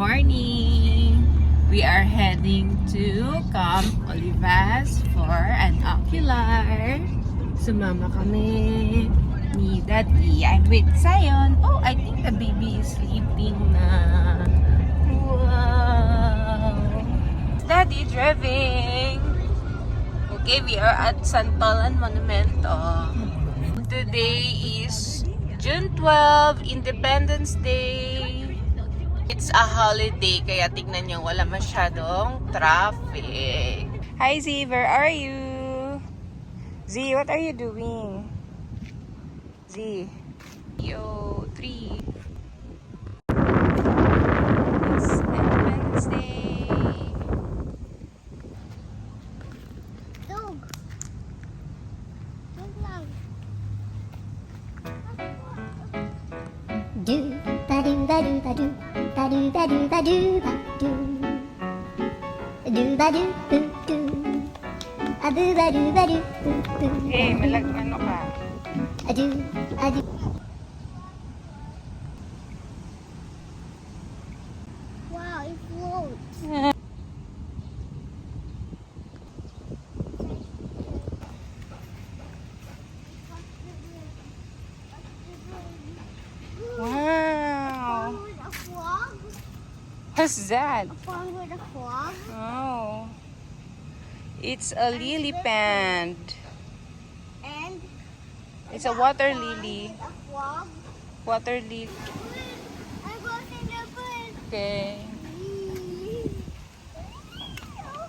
morning! We are heading to Camp Olivas for an ocular. Sumama kami ni Daddy. I'm with Zion. Oh, I think the baby is sleeping na. Wow! Daddy driving. Okay, we are at Santolan Monumento. Today is June 12, Independence Day. It's a holiday, kaya tignan nyo, wala masyadong traffic. Hi Z, where are you? Z, what are you doing? Z. Yo, 3. It's Independence Day. Dog. Dog lang. Do ba do ba do ba do ba do ba do ba do ba do ba do boo do a boo ba do ba do boo boo Hey, ano ka? a do a do. Wow, it floats. Wow! With a frog? What's that? A farm with a frog? Oh, it's a lily pond. And It's a water lily. a frog? Water lily. I got in the bird. Okay.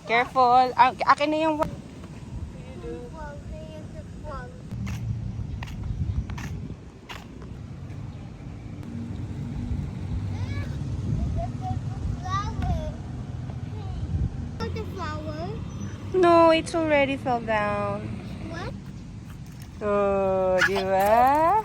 Careful. Akin na yung... Frog, there's a frog. The flower. No, it's already fell down. What? Oh, di ba?